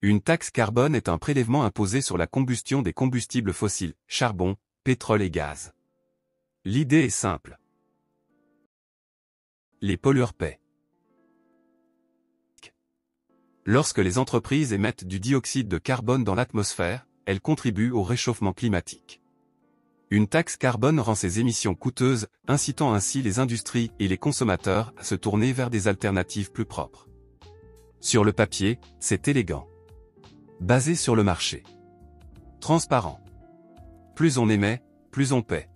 Une taxe carbone est un prélèvement imposé sur la combustion des combustibles fossiles, charbon, pétrole et gaz. L'idée est simple. Les pollueurs paient. Lorsque les entreprises émettent du dioxyde de carbone dans l'atmosphère, elles contribuent au réchauffement climatique. Une taxe carbone rend ces émissions coûteuses, incitant ainsi les industries et les consommateurs à se tourner vers des alternatives plus propres. Sur le papier, c'est élégant. Basé sur le marché. Transparent. Plus on émet, plus on paie.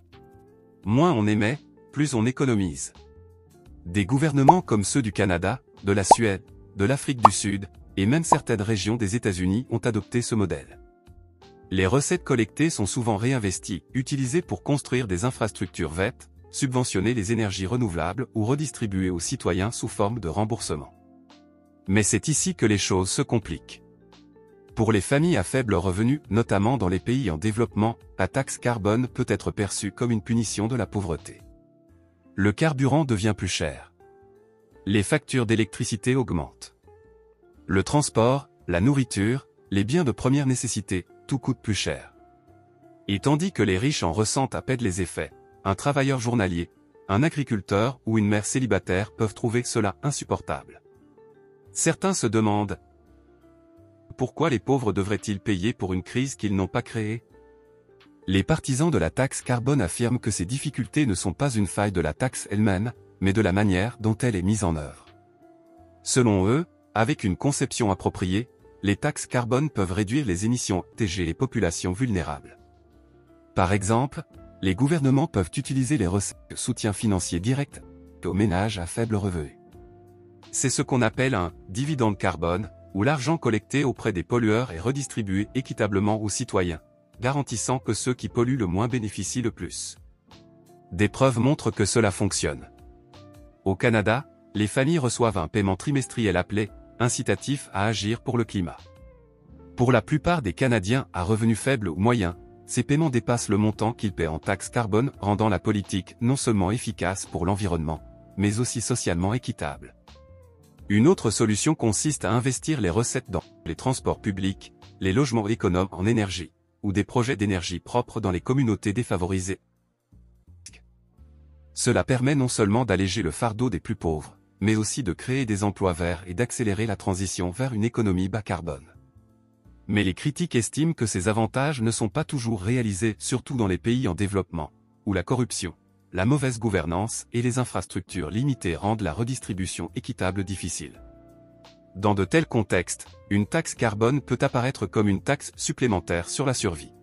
Moins on émet, plus on économise. Des gouvernements comme ceux du Canada, de la Suède, de l'Afrique du Sud, et même certaines régions des États-Unis ont adopté ce modèle. Les recettes collectées sont souvent réinvesties, utilisées pour construire des infrastructures vertes, subventionner les énergies renouvelables ou redistribuer aux citoyens sous forme de remboursement. Mais c'est ici que les choses se compliquent. Pour les familles à faible revenu, notamment dans les pays en développement, la taxe carbone peut être perçue comme une punition de la pauvreté. Le carburant devient plus cher. Les factures d'électricité augmentent. Le transport, la nourriture, les biens de première nécessité, tout coûte plus cher. Et tandis que les riches en ressentent à peine les effets, un travailleur journalier, un agriculteur ou une mère célibataire peuvent trouver cela insupportable. Certains se demandent: pourquoi les pauvres devraient-ils payer pour une crise qu'ils n'ont pas créée? Les partisans de la taxe carbone affirment que ces difficultés ne sont pas une faille de la taxe elle-même, mais de la manière dont elle est mise en œuvre. Selon eux, avec une conception appropriée, les taxes carbone peuvent réduire les émissions et protéger les populations vulnérables. Par exemple, les gouvernements peuvent utiliser les recettes de soutien financier direct aux ménages à faible revenu. C'est ce qu'on appelle un dividende carbone, où l'argent collecté auprès des pollueurs est redistribué équitablement aux citoyens, garantissant que ceux qui polluent le moins bénéficient le plus. Des preuves montrent que cela fonctionne. Au Canada, les familles reçoivent un paiement trimestriel appelé « incitatif à agir pour le climat ». Pour la plupart des Canadiens à revenus faibles ou moyens, ces paiements dépassent le montant qu'ils paient en taxe carbone, rendant la politique non seulement efficace pour l'environnement, mais aussi socialement équitable. Une autre solution consiste à investir les recettes dans les transports publics, les logements économes en énergie, ou des projets d'énergie propre dans les communautés défavorisées. Cela permet non seulement d'alléger le fardeau des plus pauvres, mais aussi de créer des emplois verts et d'accélérer la transition vers une économie bas carbone. Mais les critiques estiment que ces avantages ne sont pas toujours réalisés, surtout dans les pays en développement, où la corruption, la mauvaise gouvernance et les infrastructures limitées rendent la redistribution équitable difficile. Dans de tels contextes, une taxe carbone peut apparaître comme une taxe supplémentaire sur la survie.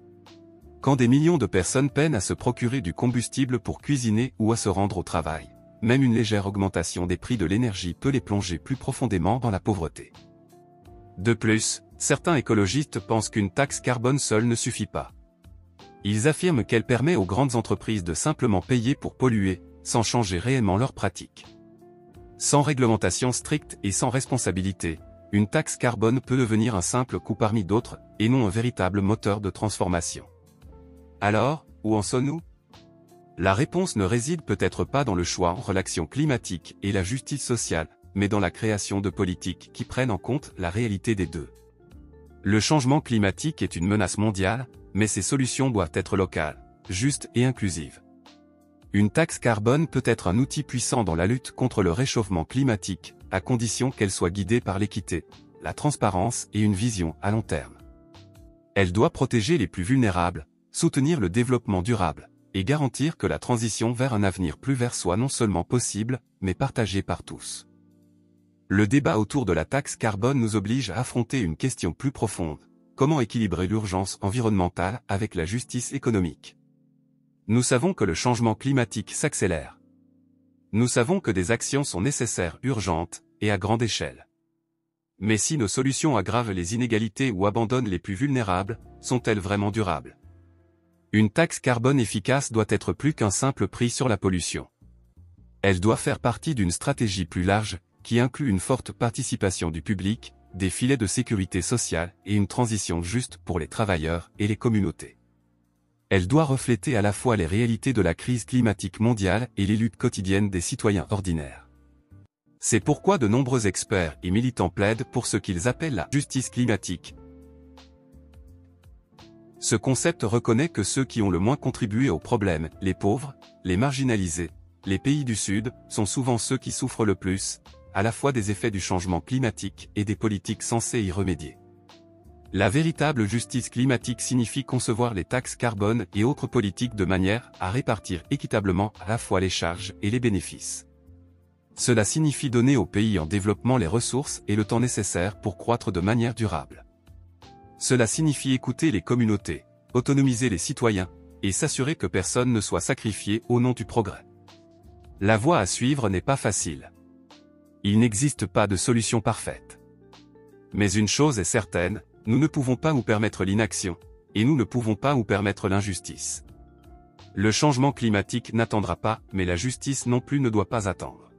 Quand des millions de personnes peinent à se procurer du combustible pour cuisiner ou à se rendre au travail, même une légère augmentation des prix de l'énergie peut les plonger plus profondément dans la pauvreté. De plus, certains écologistes pensent qu'une taxe carbone seule ne suffit pas. Ils affirment qu'elle permet aux grandes entreprises de simplement payer pour polluer, sans changer réellement leurs pratiques. Sans réglementation stricte et sans responsabilité, une taxe carbone peut devenir un simple coût parmi d'autres, et non un véritable moteur de transformation. Alors, où en sommes-nous? La réponse ne réside peut-être pas dans le choix entre l'action climatique et la justice sociale, mais dans la création de politiques qui prennent en compte la réalité des deux. Le changement climatique est une menace mondiale, mais ces solutions doivent être locales, justes et inclusives. Une taxe carbone peut être un outil puissant dans la lutte contre le réchauffement climatique, à condition qu'elle soit guidée par l'équité, la transparence et une vision à long terme. Elle doit protéger les plus vulnérables, soutenir le développement durable, et garantir que la transition vers un avenir plus vert soit non seulement possible, mais partagée par tous. Le débat autour de la taxe carbone nous oblige à affronter une question plus profonde: comment équilibrer l'urgence environnementale avec la justice économique? Nous savons que le changement climatique s'accélère. Nous savons que des actions sont nécessaires, urgentes, et à grande échelle. Mais si nos solutions aggravent les inégalités ou abandonnent les plus vulnérables, sont-elles vraiment durables? Une taxe carbone efficace doit être plus qu'un simple prix sur la pollution. Elle doit faire partie d'une stratégie plus large, qui inclut une forte participation du public, des filets de sécurité sociale et une transition juste pour les travailleurs et les communautés. Elle doit refléter à la fois les réalités de la crise climatique mondiale et les luttes quotidiennes des citoyens ordinaires. C'est pourquoi de nombreux experts et militants plaident pour ce qu'ils appellent la justice climatique. Ce concept reconnaît que ceux qui ont le moins contribué au problème, les pauvres, les marginalisés, les pays du Sud, sont souvent ceux qui souffrent le plus, à la fois des effets du changement climatique et des politiques censées y remédier. La véritable justice climatique signifie concevoir les taxes carbone et autres politiques de manière à répartir équitablement à la fois les charges et les bénéfices. Cela signifie donner aux pays en développement les ressources et le temps nécessaires pour croître de manière durable. Cela signifie écouter les communautés, autonomiser les citoyens, et s'assurer que personne ne soit sacrifié au nom du progrès. La voie à suivre n'est pas facile. Il n'existe pas de solution parfaite. Mais une chose est certaine, nous ne pouvons pas nous permettre l'inaction, et nous ne pouvons pas nous permettre l'injustice. Le changement climatique n'attendra pas, mais la justice non plus ne doit pas attendre.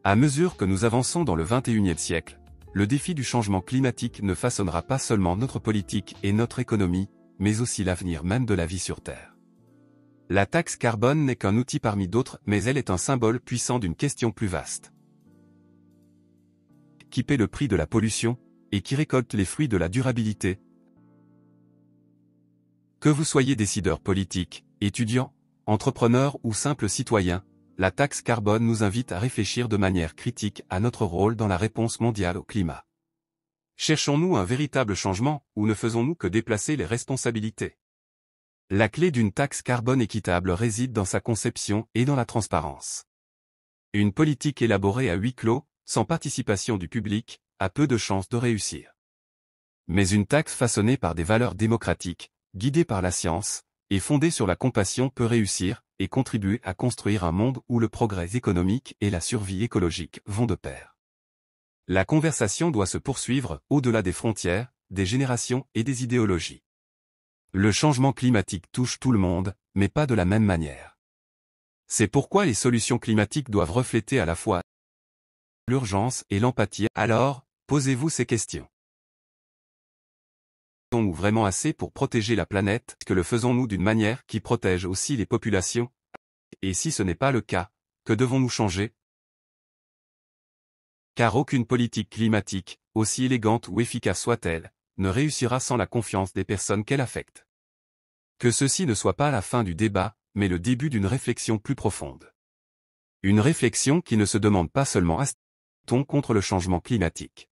À mesure que nous avançons dans le XXIe siècle, le défi du changement climatique ne façonnera pas seulement notre politique et notre économie, mais aussi l'avenir même de la vie sur Terre. La taxe carbone n'est qu'un outil parmi d'autres, mais elle est un symbole puissant d'une question plus vaste. Qui paie le prix de la pollution, et qui récolte les fruits de la durabilité? Que vous soyez décideur politique, étudiant, entrepreneur ou simple citoyen, la taxe carbone nous invite à réfléchir de manière critique à notre rôle dans la réponse mondiale au climat. Cherchons-nous un véritable changement, ou ne faisons-nous que déplacer les responsabilités? La clé d'une taxe carbone équitable réside dans sa conception et dans la transparence. Une politique élaborée à huis clos, sans participation du public, a peu de chances de réussir. Mais une taxe façonnée par des valeurs démocratiques, guidée par la science, et fondée sur la compassion peut réussir, et contribuer à construire un monde où le progrès économique et la survie écologique vont de pair. La conversation doit se poursuivre au-delà des frontières, des générations et des idéologies. Le changement climatique touche tout le monde, mais pas de la même manière. C'est pourquoi les solutions climatiques doivent refléter à la fois l'urgence et l'empathie. Alors, posez-vous ces questions. Faisons-nous vraiment assez pour protéger la planète? Que le faisons-nous d'une manière qui protège aussi les populations? Et si ce n'est pas le cas, que devons-nous changer? Car aucune politique climatique, aussi élégante ou efficace soit-elle, ne réussira sans la confiance des personnes qu'elle affecte. Que ceci ne soit pas la fin du débat, mais le début d'une réflexion plus profonde. Une réflexion qui ne se demande pas seulement: est-on contre le changement climatique?